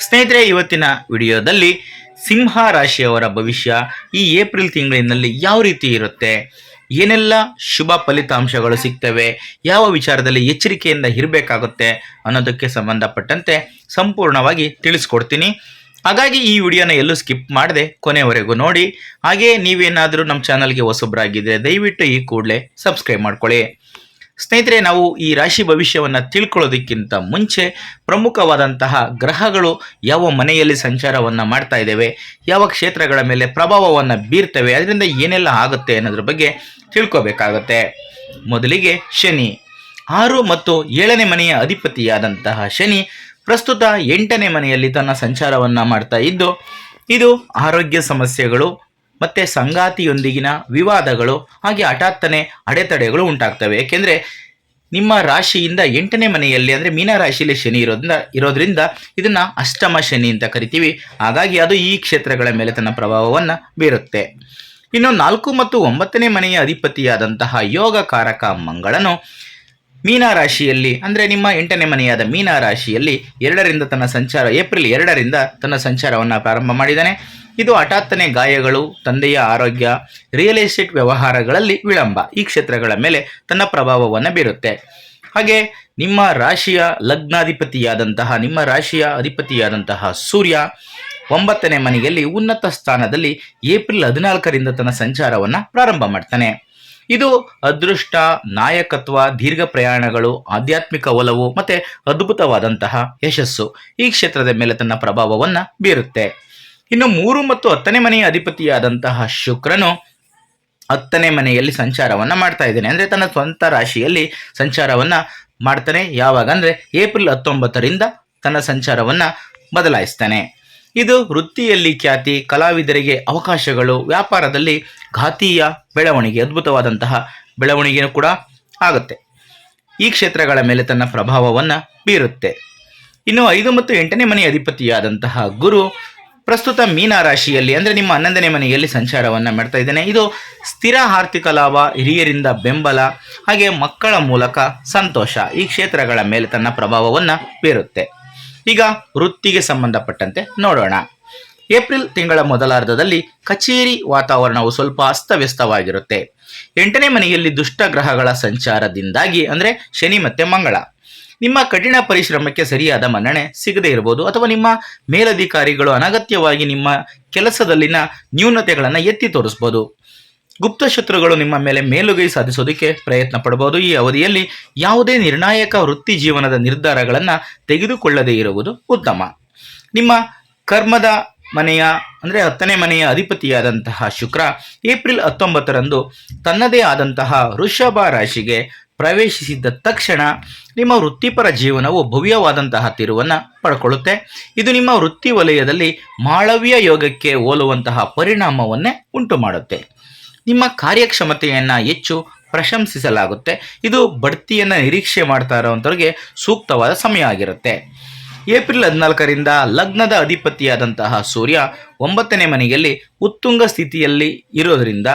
ಸ್ನೇಹಿತರೆ, ಇವತ್ತಿನ ವಿಡಿಯೋದಲ್ಲಿ ಸಿಂಹ ರಾಶಿಯವರ ಭವಿಷ್ಯ ಈ ಏಪ್ರಿಲ್ ತಿಂಗಳಿನಲ್ಲಿ ಯಾವ ರೀತಿ ಇರುತ್ತೆ, ಏನೆಲ್ಲ ಶುಭ ಫಲಿತಾಂಶಗಳು ಸಿಗ್ತವೆ, ಯಾವ ವಿಚಾರದಲ್ಲಿ ಎಚ್ಚರಿಕೆಯಿಂದ ಇರಬೇಕಾಗುತ್ತೆ ಅನ್ನೋದಕ್ಕೆ ಸಂಬಂಧಪಟ್ಟಂತೆ ಸಂಪೂರ್ಣವಾಗಿ ತಿಳಿಸ್ಕೊಡ್ತೀನಿ. ಹಾಗಾಗಿ ಈ ವಿಡಿಯೋನ ಎಲ್ಲೂ ಸ್ಕಿಪ್ ಮಾಡದೆ ಕೊನೆವರೆಗೂ ನೋಡಿ. ಹಾಗೆ ನೀವೇನಾದರೂ ನಮ್ಮ ಚಾನಲ್ಗೆ ಹೊಸಬ್ರಾಗಿದ್ದರೆ ದಯವಿಟ್ಟು ಈ ಕೂಡಲೇ ಸಬ್ಸ್ಕ್ರೈಬ್ ಮಾಡ್ಕೊಳ್ಳಿ. ಸ್ನೇಹಿತರೆ, ನಾವು ಈ ರಾಶಿ ಭವಿಷ್ಯವನ್ನು ತಿಳ್ಕೊಳ್ಳೋದಕ್ಕಿಂತ ಮುಂಚೆ ಪ್ರಮುಖವಾದಂತಹ ಗ್ರಹಗಳು ಯಾವ ಮನೆಯಲ್ಲಿ ಸಂಚಾರವನ್ನು ಮಾಡ್ತಾ ಇದ್ದೇವೆ, ಯಾವ ಕ್ಷೇತ್ರಗಳ ಮೇಲೆ ಪ್ರಭಾವವನ್ನು ಬೀರ್ತವೆ, ಅದರಿಂದ ಏನೆಲ್ಲ ಆಗುತ್ತೆ ಅನ್ನೋದ್ರ ಬಗ್ಗೆ ತಿಳ್ಕೋಬೇಕಾಗತ್ತೆ. ಮೊದಲಿಗೆ ಶನಿ 6 ಮತ್ತು 7ನೇ ಮನೆಯ ಅಧಿಪತಿಯಾದಂತಹ ಶನಿ ಪ್ರಸ್ತುತ 8ನೇ ಮನೆಯಲ್ಲಿ ತನ್ನ ಸಂಚಾರವನ್ನು ಮಾಡ್ತಾ ಇದ್ದು, ಇದು ಆರೋಗ್ಯ ಸಮಸ್ಯೆಗಳು ಮತ್ತು ಸಂಗಾತಿಯೊಂದಿಗಿನ ವಿವಾದಗಳು ಹಾಗೆ ಹಠಾತ್ತನೆ ಅಡೆತಡೆಗಳು ಉಂಟಾಗ್ತವೆ. ಏಕೆಂದರೆ ನಿಮ್ಮ ರಾಶಿಯಿಂದ 8ನೇ ಮನೆಯಲ್ಲಿ ಅಂದರೆ ಮೀನ ರಾಶಿಯಲ್ಲಿ ಶನಿ ಇರೋದ್ರಿಂದ ಇದನ್ನು ಅಷ್ಟಮ ಶನಿ ಅಂತ ಕರಿತೀವಿ. ಹಾಗಾಗಿ ಅದು ಈ ಕ್ಷೇತ್ರಗಳ ಮೇಲೆ ತನ್ನ ಪ್ರಭಾವವನ್ನು ಬೀರುತ್ತೆ. ಇನ್ನು 4 ಮತ್ತು 9ನೇ ಮನೆಯ ಅಧಿಪತಿಯಾದಂತಹ ಯೋಗಕಾರಕ ಮಂಗಳನು ಮೀನ ರಾಶಿಯಲ್ಲಿ ಅಂದರೆ ನಿಮ್ಮ 8ನೇ ಮನೆಯಾದ ಮೀನ ರಾಶಿಯಲ್ಲಿ ಏಪ್ರಿಲ್ 2ರಿಂದ ತನ್ನ ಸಂಚಾರವನ್ನು ಪ್ರಾರಂಭ ಮಾಡಿದ್ದಾನೆ. ಇದು ಹಠಾತ್ತನೆ ಗಾಯಗಳು, ತಂದೆಯ ಆರೋಗ್ಯ, ರಿಯಲ್ ಎಸ್ಟೇಟ್ ವ್ಯವಹಾರಗಳಲ್ಲಿ ವಿಳಂಬ ಈ ಕ್ಷೇತ್ರಗಳ ಮೇಲೆ ತನ್ನ ಪ್ರಭಾವವನ್ನು ಬೀರುತ್ತೆ. ಹಾಗೆ ನಿಮ್ಮ ರಾಶಿಯ ಅಧಿಪತಿಯಾದಂತಹ ಸೂರ್ಯ 9ನೇ ಮನೆಯಲ್ಲಿ ಉನ್ನತ ಸ್ಥಾನದಲ್ಲಿ ಏಪ್ರಿಲ್ 14ರಿಂದ ತನ್ನ ಸಂಚಾರವನ್ನು ಪ್ರಾರಂಭ ಮಾಡ್ತಾನೆ. ಇದು ಅದೃಷ್ಟ, ನಾಯಕತ್ವ, ದೀರ್ಘ ಪ್ರಯಾಣಗಳು, ಆಧ್ಯಾತ್ಮಿಕ ಒಲವು ಮತ್ತು ಅದ್ಭುತವಾದಂತಹ ಯಶಸ್ಸು ಈ ಕ್ಷೇತ್ರದ ಮೇಲೆ ತನ್ನ ಪ್ರಭಾವವನ್ನು ಬೀರುತ್ತೆ. ಇನ್ನು 3 ಮತ್ತು 10ನೇ ಮನೆಯ ಅಧಿಪತಿಯಾದಂತಹ ಶುಕ್ರನು 10ನೇ ಮನೆಯಲ್ಲಿ ಸಂಚಾರವನ್ನು ಮಾಡ್ತಾ ಇದ್ದಾನೆ. ಅಂದರೆ ತನ್ನ ಸ್ವಂತ ರಾಶಿಯಲ್ಲಿ ಸಂಚಾರವನ್ನು ಮಾಡ್ತಾನೆ. ಯಾವಾಗ ಅಂದರೆ ಏಪ್ರಿಲ್ 19ರಿಂದ ತನ್ನ ಸಂಚಾರವನ್ನು ಬದಲಾಯಿಸ್ತಾನೆ. ಇದು ವೃತ್ತಿಯಲ್ಲಿ ಖ್ಯಾತಿ, ಕಲಾವಿದರಿಗೆ ಅವಕಾಶಗಳು, ವ್ಯಾಪಾರದಲ್ಲಿ ಘಾತೀಯ ಬೆಳವಣಿಗೆ, ಅದ್ಭುತವಾದಂತಹ ಬೆಳವಣಿಗೆಯೂ ಕೂಡ ಆಗುತ್ತೆ. ಈ ಕ್ಷೇತ್ರಗಳ ಮೇಲೆ ತನ್ನ ಪ್ರಭಾವವನ್ನು ಬೀರುತ್ತೆ. ಇನ್ನು 5 ಮತ್ತು 8ನೇ ಮನೆಯ ಅಧಿಪತಿಯಾದಂತಹ ಗುರು ಪ್ರಸ್ತುತ ಮೀನ ರಾಶಿಯಲ್ಲಿ ಅಂದರೆ ನಿಮ್ಮ 11ನೇ ಮನೆಯಲ್ಲಿ ಸಂಚಾರವನ್ನು ಮಾಡ್ತಾ ಇದ್ದಾನೆ. ಇದು ಸ್ಥಿರ ಆರ್ಥಿಕ ಲಾಭ, ಹಿರಿಯರಿಂದ ಬೆಂಬಲ ಹಾಗೆ ಮಕ್ಕಳ ಮೂಲಕ ಸಂತೋಷ ಈ ಕ್ಷೇತ್ರಗಳ ಮೇಲೆ ತನ್ನ ಪ್ರಭಾವವನ್ನು ಬೀರುತ್ತೆ. ಈಗ ವೃತ್ತಿಗೆ ಸಂಬಂಧಪಟ್ಟಂತೆ ನೋಡೋಣ. ಏಪ್ರಿಲ್ ತಿಂಗಳ ಮೊದಲಾರ್ಧದಲ್ಲಿ ಕಚೇರಿ ವಾತಾವರಣವು ಸ್ವಲ್ಪ ಅಸ್ತವ್ಯಸ್ತವಾಗಿರುತ್ತೆ. 8ನೇ ಮನೆಯಲ್ಲಿ ದುಷ್ಟ ಗ್ರಹಗಳ ಸಂಚಾರದಿಂದಾಗಿ ಅಂದರೆ ಶನಿ ಮತ್ತು ಮಂಗಳ ನಿಮ್ಮ ಕಠಿಣ ಪರಿಶ್ರಮಕ್ಕೆ ಸರಿಯಾದ ಮನ್ನಣೆ ಸಿಗದೇ ಇರಬಹುದು, ಅಥವಾ ನಿಮ್ಮ ಮೇಲಧಿಕಾರಿಗಳು ಅನಗತ್ಯವಾಗಿ ನಿಮ್ಮ ಕೆಲಸದಲ್ಲಿನ ನ್ಯೂನತೆಗಳನ್ನು ಎತ್ತಿ ತೋರಿಸ್ಬೋದು. ಗುಪ್ತ ಶತ್ರುಗಳು ನಿಮ್ಮ ಮೇಲೆ ಮೇಲುಗೈ ಸಾಧಿಸೋದಕ್ಕೆ ಪ್ರಯತ್ನ ಪಡಬಹುದು. ಈ ಅವಧಿಯಲ್ಲಿ ಯಾವುದೇ ನಿರ್ಣಾಯಕ ವೃತ್ತಿ ಜೀವನದ ನಿರ್ಧಾರಗಳನ್ನು ತೆಗೆದುಕೊಳ್ಳದೇ ಇರುವುದು ಉತ್ತಮ. ನಿಮ್ಮ ಕರ್ಮದ ಮನೆಯ ಅಂದರೆ 10ನೇ ಮನೆಯ ಅಧಿಪತಿಯಾದಂತಹ ಶುಕ್ರ ಏಪ್ರಿಲ್ 19ರಂದು ತನ್ನದೇ ಆದಂತಹ ವೃಷಭ ರಾಶಿಗೆ ಪ್ರವೇಶಿಸಿದ ತಕ್ಷಣ ನಿಮ್ಮ ವೃತ್ತಿಪರ ಜೀವನವು ಭವ್ಯವಾದಂತಹ ತಿರುವನ್ನು ಪಡ್ಕೊಳ್ಳುತ್ತೆ. ಇದು ನಿಮ್ಮ ವೃತ್ತಿ ವಲಯದಲ್ಲಿ ಮಾಳವ್ಯ ಯೋಗಕ್ಕೆ ಹೋಲುವಂತಹ ಪರಿಣಾಮವನ್ನೇ ಉಂಟು ಮಾಡುತ್ತೆ. ನಿಮ್ಮ ಕಾರ್ಯಕ್ಷಮತೆಯನ್ನು ಹೆಚ್ಚು ಪ್ರಶಂಸಿಸಲಾಗುತ್ತೆ. ಇದು ಬಡ್ತಿಯನ್ನು ನಿರೀಕ್ಷೆ ಮಾಡ್ತಾ ಇರೋವಂಥವ್ರಿಗೆ ಸೂಕ್ತವಾದ ಸಮಯ ಆಗಿರುತ್ತೆ. ಏಪ್ರಿಲ್ 14ರಿಂದ ಲಗ್ನದ ಅಧಿಪತಿಯಾದಂತಹ ಸೂರ್ಯ 9ನೇ ಮನೆಯಲ್ಲಿ ಉತ್ತುಂಗ ಸ್ಥಿತಿಯಲ್ಲಿ ಇರೋದರಿಂದ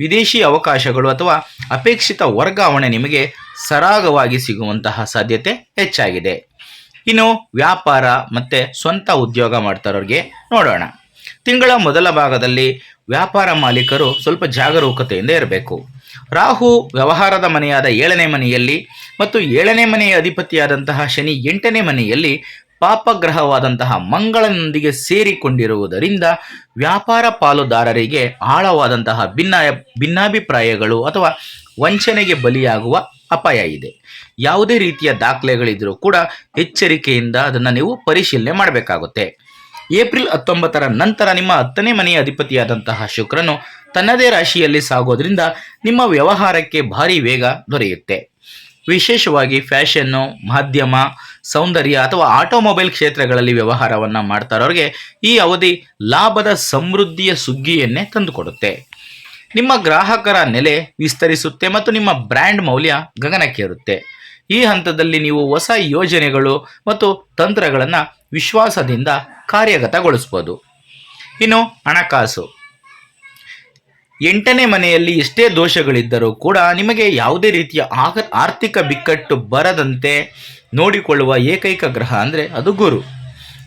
ವಿದೇಶಿ ಅವಕಾಶಗಳು ಅಥವಾ ಅಪೇಕ್ಷಿತ ವರ್ಗಾವಣೆ ನಿಮಗೆ ಸರಾಗವಾಗಿ ಸಿಗುವಂತಹ ಸಾಧ್ಯತೆ ಹೆಚ್ಚಾಗಿದೆ. ಇನ್ನು ವ್ಯಾಪಾರ ಮತ್ತು ಸ್ವಂತ ಉದ್ಯೋಗ ಮಾಡ್ತಾರೋರಿಗೆ ನೋಡೋಣ. ತಿಂಗಳ ಮೊದಲ ಭಾಗದಲ್ಲಿ ವ್ಯಾಪಾರ ಮಾಲೀಕರು ಸ್ವಲ್ಪ ಜಾಗರೂಕತೆಯಿಂದ ಇರಬೇಕು. ರಾಹು ವ್ಯವಹಾರದ ಮನೆಯಾದ 7ನೇ ಮನೆಯಲ್ಲಿ ಮತ್ತು 7ನೇ ಮನೆಯ ಅಧಿಪತಿಯಾದಂತಹ ಶನಿ 8ನೇ ಮನೆಯಲ್ಲಿ ಪಾಪಗ್ರಹವಾದಂತಹ ಮಂಗಳನೊಂದಿಗೆ ಸೇರಿಕೊಂಡಿರುವುದರಿಂದ ವ್ಯಾಪಾರ ಪಾಲುದಾರರಿಗೆ ಆಳವಾದಂತಹ ಭಿನ್ನಾಭಿಪ್ರಾಯಗಳು ಅಥವಾ ವಂಚನೆಗೆ ಬಲಿಯಾಗುವ ಅಪಾಯ ಇದೆ. ಯಾವುದೇ ರೀತಿಯ ದಾಖಲೆಗಳಿದ್ರೂ ಕೂಡ ಎಚ್ಚರಿಕೆಯಿಂದ ಅದನ್ನು ನೀವು ಪರಿಶೀಲನೆ ಮಾಡಬೇಕಾಗುತ್ತೆ. ಏಪ್ರಿಲ್ 19ರ ನಂತರ ನಿಮ್ಮ 10ನೇ ಮನೆಯ ಅಧಿಪತಿಯಾದಂತಹ ಶುಕ್ರನು ತನ್ನದೇ ರಾಶಿಯಲ್ಲಿ ಸಾಗೋದ್ರಿಂದ ನಿಮ್ಮ ವ್ಯವಹಾರಕ್ಕೆ ಭಾರಿ ವೇಗ ದೊರೆಯುತ್ತೆ. ವಿಶೇಷವಾಗಿ ಫ್ಯಾಷನ್ನು, ಮಾಧ್ಯಮ, ಸೌಂದರ್ಯ ಅಥವಾ ಆಟೋಮೊಬೈಲ್ ಕ್ಷೇತ್ರಗಳಲ್ಲಿ ವ್ಯವಹಾರವನ್ನು ಮಾಡ್ತಾರೋರಿಗೆ ಈ ಅವಧಿ ಲಾಭದ ಸಮೃದ್ಧಿಯ ಸುಗ್ಗಿಯನ್ನೇ ತಂದುಕೊಡುತ್ತೆ. ನಿಮ್ಮ ಗ್ರಾಹಕರ ನೆಲೆ ವಿಸ್ತರಿಸುತ್ತೆ ಮತ್ತು ನಿಮ್ಮ ಬ್ರ್ಯಾಂಡ್ ಮೌಲ್ಯ ಗಗನಕ್ಕೇರುತ್ತೆ. ಈ ಹಂತದಲ್ಲಿ ನೀವು ಹೊಸ ಯೋಜನೆಗಳು ಮತ್ತು ತಂತ್ರಗಳನ್ನು ವಿಶ್ವಾಸದಿಂದ ಕಾರ್ಯಗತಗೊಳಿಸ್ಬೋದು. ಇನ್ನು ಹಣಕಾಸು 8ನೇ ಮನೆಯಲ್ಲಿ ಎಷ್ಟೇ ದೋಷಗಳಿದ್ದರೂ ಕೂಡ ನಿಮಗೆ ಯಾವುದೇ ರೀತಿಯ ಆರ್ಥಿಕ ಬಿಕ್ಕಟ್ಟು ಬರದಂತೆ ನೋಡಿಕೊಳ್ಳುವ ಏಕೈಕ ಗ್ರಹ ಅಂದರೆ ಅದು ಗುರು.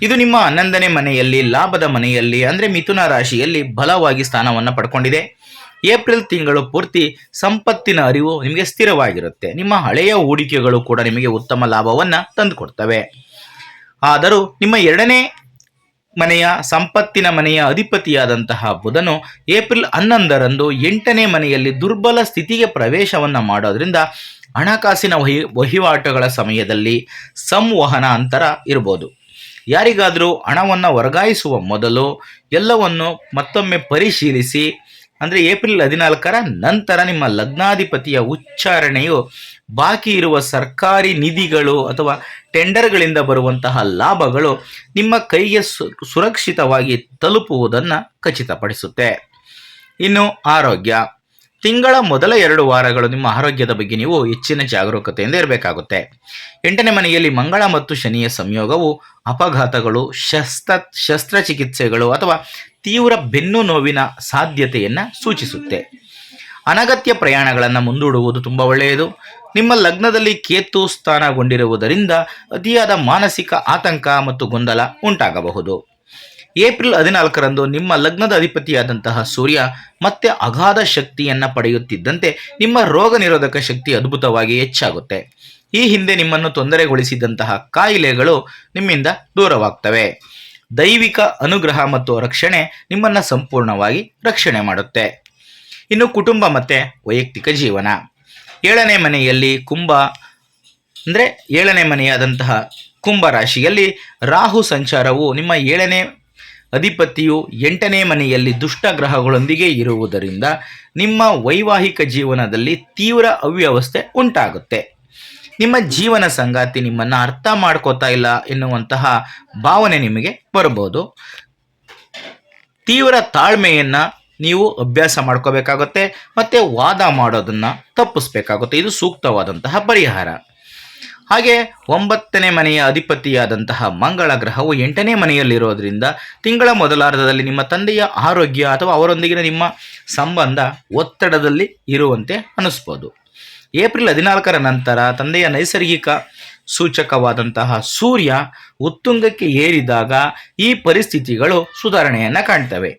ಇದು ನಿಮ್ಮ 11ನೇ ಮನೆಯಲ್ಲಿ, ಲಾಭದ ಮನೆಯಲ್ಲಿ ಅಂದರೆ ಮಿಥುನ ರಾಶಿಯಲ್ಲಿ ಬಲವಾಗಿ ಸ್ಥಾನವನ್ನು ಪಡ್ಕೊಂಡಿದೆ. ಏಪ್ರಿಲ್ ತಿಂಗಳು ಪೂರ್ತಿ ಸಂಪತ್ತಿನ ಅರಿವು ನಿಮಗೆ ಸ್ಥಿರವಾಗಿರುತ್ತೆ. ನಿಮ್ಮ ಹಳೆಯ ಹೂಡಿಕೆಗಳು ಕೂಡ ನಿಮಗೆ ಉತ್ತಮ ಲಾಭವನ್ನು ತಂದುಕೊಡ್ತವೆ. ಆದರೂ ನಿಮ್ಮ 2ನೇ ಮನೆಯ ಸಂಪತ್ತಿನ ಮನೆಯ ಅಧಿಪತಿಯಾದಂತಹ ಬುಧನು ಏಪ್ರಿಲ್ 11ರಂದು 8ನೇ ಮನೆಯಲ್ಲಿ ದುರ್ಬಲ ಸ್ಥಿತಿಗೆ ಪ್ರವೇಶವನ್ನು ಮಾಡೋದ್ರಿಂದ ಹಣಕಾಸಿನ ವಹಿವಾಟುಗಳ ಸಮಯದಲ್ಲಿ ಸಂವಹನ ಅಂತರ ಇರ್ಬೋದು. ಯಾರಿಗಾದರೂ ಹಣವನ್ನು ವರ್ಗಾಯಿಸುವ ಮೊದಲು ಎಲ್ಲವನ್ನು ಮತ್ತೊಮ್ಮೆ ಪರಿಶೀಲಿಸಿ. ಅಂದರೆ ಏಪ್ರಿಲ್ 14ರ ನಂತರ ನಿಮ್ಮ ಲಗ್ನಾಧಿಪತಿಯ ಉಚ್ಚಾರಣೆಯು ಬಾಕಿ ಇರುವ ಸರ್ಕಾರಿ ನಿಧಿಗಳು ಅಥವಾ ಟೆಂಡರ್ಗಳಿಂದ ಬರುವಂತಹ ಲಾಭಗಳು ನಿಮ್ಮ ಕೈಗೆ ಸುರಕ್ಷಿತವಾಗಿ ತಲುಪುವುದನ್ನು ಖಚಿತಪಡಿಸುತ್ತೆ. ಇನ್ನು ಆರೋಗ್ಯ. ತಿಂಗಳ ಮೊದಲ 2 ವಾರಗಳು ನಿಮ್ಮ ಆರೋಗ್ಯದ ಬಗ್ಗೆ ನೀವು ಹೆಚ್ಚಿನ ಜಾಗರೂಕತೆಯಿಂದ ಇರಬೇಕಾಗುತ್ತೆ. 8ನೇ ಮನೆಯಲ್ಲಿ ಮಂಗಳ ಮತ್ತು ಶನಿಯ ಸಂಯೋಗವು ಅಪಘಾತಗಳು, ಶಸ್ತ್ರಚಿಕಿತ್ಸೆಗಳು ಅಥವಾ ತೀವ್ರ ಬೆನ್ನು ನೋವಿನ ಸಾಧ್ಯತೆಯನ್ನು ಸೂಚಿಸುತ್ತೆ. ಅನಗತ್ಯ ಪ್ರಯಾಣಗಳನ್ನು ಮುಂದೂಡುವುದು ತುಂಬ ಒಳ್ಳೆಯದು. ನಿಮ್ಮ ಲಗ್ನದಲ್ಲಿ ಕೇತು ಸ್ಥಾನಗೊಂಡಿರುವುದರಿಂದ ಅತಿಯಾದ ಮಾನಸಿಕ ಆತಂಕ ಮತ್ತು ಗೊಂದಲ ಉಂಟಾಗಬಹುದು. ಏಪ್ರಿಲ್ 14ರಂದು ನಿಮ್ಮ ಲಗ್ನದ ಅಧಿಪತಿಯಾದಂತಹ ಸೂರ್ಯ ಮತ್ತೆ ಅಗಾಧ ಶಕ್ತಿಯನ್ನು ಪಡೆಯುತ್ತಿದ್ದಂತೆ ನಿಮ್ಮ ರೋಗ ನಿರೋಧಕ ಶಕ್ತಿ ಅದ್ಭುತವಾಗಿ ಹೆಚ್ಚಾಗುತ್ತೆ. ಈ ಹಿಂದೆ ನಿಮ್ಮನ್ನು ತೊಂದರೆಗೊಳಿಸಿದಂತಹ ಕಾಯಿಲೆಗಳು ನಿಮ್ಮಿಂದ ದೂರವಾಗ್ತವೆ. ದೈವಿಕ ಅನುಗ್ರಹ ಮತ್ತು ರಕ್ಷಣೆ ನಿಮ್ಮನ್ನು ಸಂಪೂರ್ಣವಾಗಿ ರಕ್ಷಣೆ ಮಾಡುತ್ತೆ. ಇನ್ನು ಕುಟುಂಬ ಮತ್ತು ವೈಯಕ್ತಿಕ ಜೀವನ. 7ನೇ ಮನೆಯಲ್ಲಿ ಅಂದರೆ 7ನೇ ಮನೆಯಾದಂತಹ ಕುಂಭ ರಾಶಿಯಲ್ಲಿ ರಾಹು ಸಂಚಾರವು ನಿಮ್ಮ 7ನೇ ಅಧಿಪತಿಯು 8ನೇ ಮನೆಯಲ್ಲಿ ದುಷ್ಟ ಗ್ರಹಗಳೊಂದಿಗೆ ಇರುವುದರಿಂದ ನಿಮ್ಮ ವೈವಾಹಿಕ ಜೀವನದಲ್ಲಿ ತೀವ್ರ ಅವ್ಯವಸ್ಥೆ ಉಂಟಾಗುತ್ತೆ. ನಿಮ್ಮ ಜೀವನ ಸಂಗಾತಿ ನಿಮ್ಮನ್ನು ಅರ್ಥ ಮಾಡ್ಕೋತಾ ಇಲ್ಲ ಎನ್ನುವಂತಹ ಭಾವನೆ ನಿಮಗೆ ಬರಬಹುದು. ತೀವ್ರ ತಾಳ್ಮೆಯನ್ನು ನೀವು ಅಭ್ಯಾಸ ಮಾಡ್ಕೋಬೇಕಾಗುತ್ತೆ ಮತ್ತು ವಾದ ಮಾಡೋದನ್ನು ತಪ್ಪಿಸ್ಬೇಕಾಗುತ್ತೆ. ಇದು ಸೂಕ್ತವಾದಂತಹ ಪರಿಹಾರ. ಹಾಗೆ 9ನೇ ಮನೆಯ ಅಧಿಪತಿಯಾದಂತಹ ಮಂಗಳ ಗ್ರಹವು 8ನೇ ಮನೆಯಲ್ಲಿರೋದ್ರಿಂದ ತಿಂಗಳ ಮೊದಲಾರ್ಧದಲ್ಲಿ ನಿಮ್ಮ ತಂದೆಯ ಆರೋಗ್ಯ ಅಥವಾ ಅವರೊಂದಿಗಿನ ನಿಮ್ಮ ಸಂಬಂಧ ಒತ್ತಡದಲ್ಲಿ ಇರುವಂತೆ ಅನ್ನಿಸ್ಬೋದು. ಏಪ್ರಿಲ್ 14ರ ನಂತರ ತಂದೆಯ ನೈಸರ್ಗಿಕ ಸೂಚಕವಾದಂತಹ ಸೂರ್ಯ ಉತ್ತುಂಗಕ್ಕೆ ಏರಿದಾಗ ಈ ಪರಿಸ್ಥಿತಿಗಳು ಸುಧಾರಣೆಯನ್ನು ಕಾಣ್ತವೆ.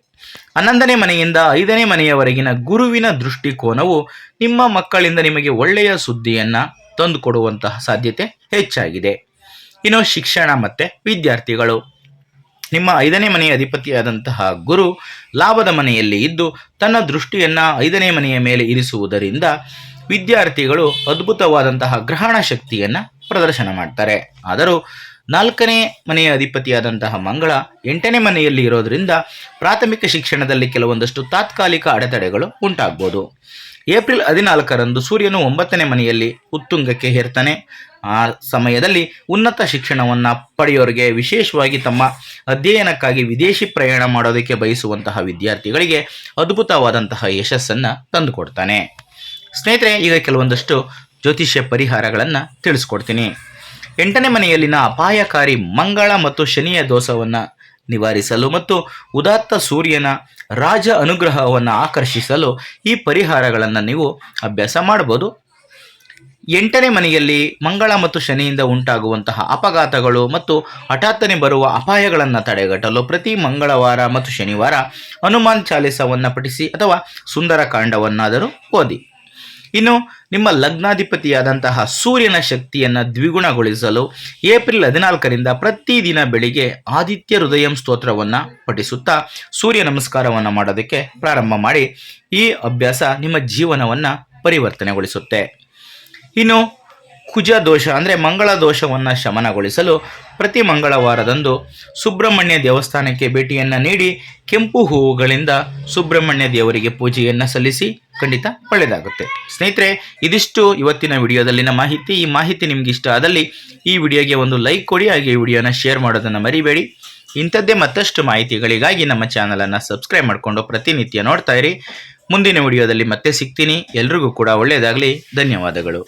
11ನೇ ಮನೆಯಿಂದ 5ನೇ ಮನೆಯವರೆಗಿನ ಗುರುವಿನ ದೃಷ್ಟಿಕೋನವು ನಿಮ್ಮ ಮಕ್ಕಳಿಂದ ನಿಮಗೆ ಒಳ್ಳೆಯ ಸುದ್ದಿಯನ್ನು ತಂದುಕೊಡುವಂತಹ ಸಾಧ್ಯತೆ ಹೆಚ್ಚಾಗಿದೆ. ಇನ್ನು ಶಿಕ್ಷಣ ಮತ್ತು ವಿದ್ಯಾರ್ಥಿಗಳು. ನಿಮ್ಮ 5ನೇ ಮನೆಯ ಅಧಿಪತಿಯಾದಂತಹ ಗುರು ಲಾಭದ ಮನೆಯಲ್ಲಿ ಇದ್ದು ತನ್ನ ದೃಷ್ಟಿಯನ್ನು 5ನೇ ಮನೆಯ ಮೇಲೆ ಇರಿಸುವುದರಿಂದ ವಿದ್ಯಾರ್ಥಿಗಳು ಅದ್ಭುತವಾದಂತಹ ಗ್ರಹಣ ಶಕ್ತಿಯನ್ನು ಪ್ರದರ್ಶನ ಮಾಡ್ತಾರೆ. ಆದರೂ 4ನೇ ಮನೆಯ ಅಧಿಪತಿಯಾದಂತಹ ಮಂಗಳ 8ನೇ ಮನೆಯಲ್ಲಿ ಇರೋದರಿಂದ ಪ್ರಾಥಮಿಕ ಶಿಕ್ಷಣದಲ್ಲಿ ಕೆಲವೊಂದಷ್ಟು ತಾತ್ಕಾಲಿಕ ಅಡೆತಡೆಗಳು ಉಂಟಾಗ್ಬೋದು. ಏಪ್ರಿಲ್ 14ರಂದು ಸೂರ್ಯನು 9ನೇ ಮನೆಯಲ್ಲಿ ಉತ್ತುಂಗಕ್ಕೆ ಏರ್ತಾನೆ. ಆ ಸಮಯದಲ್ಲಿ ಉನ್ನತ ಶಿಕ್ಷಣವನ್ನು ಪಡೆಯೋರಿಗೆ, ವಿಶೇಷವಾಗಿ ತಮ್ಮ ಅಧ್ಯಯನಕ್ಕಾಗಿ ವಿದೇಶಿ ಪ್ರಯಾಣ ಮಾಡೋದಕ್ಕೆ ಬಯಸುವಂತಹ ವಿದ್ಯಾರ್ಥಿಗಳಿಗೆ ಅದ್ಭುತವಾದಂತಹ ಯಶಸ್ಸನ್ನು ತಂದುಕೊಡ್ತಾನೆ. ಸ್ನೇಹಿತರೆ, ಈಗ ಕೆಲವೊಂದಷ್ಟು ಜ್ಯೋತಿಷ್ಯ ಪರಿಹಾರಗಳನ್ನು ತಿಳಿಸ್ಕೊಡ್ತೀನಿ. 8ನೇ ಮನೆಯಲ್ಲಿನ ಅಪಾಯಕಾರಿ ಮಂಗಳ ಮತ್ತು ಶನಿಯ ದೋಷವನ್ನು ನಿವಾರಿಸಲು ಮತ್ತು ಉದಾತ್ತ ಸೂರ್ಯನ ರಾಜ ಅನುಗ್ರಹವನ್ನು ಆಕರ್ಷಿಸಲು ಈ ಪರಿಹಾರಗಳನ್ನು ನೀವು ಅಭ್ಯಾಸ ಮಾಡಬಹುದು. 8ನೇ ಮನೆಯಲ್ಲಿ ಮಂಗಳ ಮತ್ತು ಶನಿಯಿಂದ ಉಂಟಾಗುವಂತಹ ಅಪಘಾತಗಳು ಮತ್ತು ಹಠಾತ್ತನೆ ಬರುವ ಅಪಾಯಗಳನ್ನು ತಡೆಗಟ್ಟಲು ಪ್ರತಿ ಮಂಗಳವಾರ ಮತ್ತು ಶನಿವಾರ ಹನುಮಾನ್ ಚಾಲಿಸವನ್ನು ಪಠಿಸಿ ಅಥವಾ ಸುಂದರ ಕಾಂಡವನ್ನಾದರೂ ಓದಿ. ಇನ್ನು ನಿಮ್ಮ ಲಗ್ನಾಧಿಪತಿಯಾದಂತಹ ಸೂರ್ಯನ ಶಕ್ತಿಯನ್ನು ದ್ವಿಗುಣಗೊಳಿಸಲು ಏಪ್ರಿಲ್ 14ರಿಂದ ಪ್ರತಿದಿನ ಬೆಳಿಗ್ಗೆ ಆದಿತ್ಯ ಹೃದಯಂ ಸ್ತೋತ್ರವನ್ನು ಪಠಿಸುತ್ತಾ ಸೂರ್ಯ ನಮಸ್ಕಾರವನ್ನು ಮಾಡೋದಕ್ಕೆ ಪ್ರಾರಂಭ ಮಾಡಿ. ಈ ಅಭ್ಯಾಸ ನಿಮ್ಮ ಜೀವನವನ್ನು ಪರಿವರ್ತನೆಗೊಳಿಸುತ್ತೆ. ಇನ್ನು ಕುಜ ದೋಷ ಅಂದರೆ ಮಂಗಳ ದೋಷವನ್ನು ಶಮನಗೊಳಿಸಲು ಪ್ರತಿ ಮಂಗಳವಾರದಂದು ಸುಬ್ರಹ್ಮಣ್ಯ ದೇವಸ್ಥಾನಕ್ಕೆ ಭೇಟಿಯನ್ನು ನೀಡಿ ಕೆಂಪು ಹೂವುಗಳಿಂದ ಸುಬ್ರಹ್ಮಣ್ಯ ದೇವರಿಗೆ ಪೂಜೆಯನ್ನು ಸಲ್ಲಿಸಿ. ಖಂಡಿತ ಒಳ್ಳೆಯದಾಗುತ್ತೆ. ಸ್ನೇಹಿತರೆ, ಇದಿಷ್ಟು ಇವತ್ತಿನ ವಿಡಿಯೋದಲ್ಲಿನ ಮಾಹಿತಿ. ಈ ಮಾಹಿತಿ ನಿಮ್ಗೆ ಇಷ್ಟ ಆದಲ್ಲಿ ಈ ವಿಡಿಯೋಗೆ ಒಂದು ಲೈಕ್ ಕೊಡಿ, ಹಾಗೆ ಈ ವಿಡಿಯೋನ ಶೇರ್ ಮಾಡೋದನ್ನು ಮರಿಬೇಡಿ. ಇಂಥದ್ದೇ ಮತ್ತಷ್ಟು ಮಾಹಿತಿಗಳಿಗಾಗಿ ನಮ್ಮ ಚಾನಲನ್ನು ಸಬ್ಸ್ಕ್ರೈಬ್ ಮಾಡಿಕೊಂಡು ಪ್ರತಿನಿತ್ಯ ನೋಡ್ತಾ ಇರಿ. ಮುಂದಿನ ವಿಡಿಯೋದಲ್ಲಿ ಮತ್ತೆ ಸಿಗ್ತೀನಿ. ಎಲ್ರಿಗೂ ಕೂಡ ಒಳ್ಳೆಯದಾಗಲಿ. ಧನ್ಯವಾದಗಳು.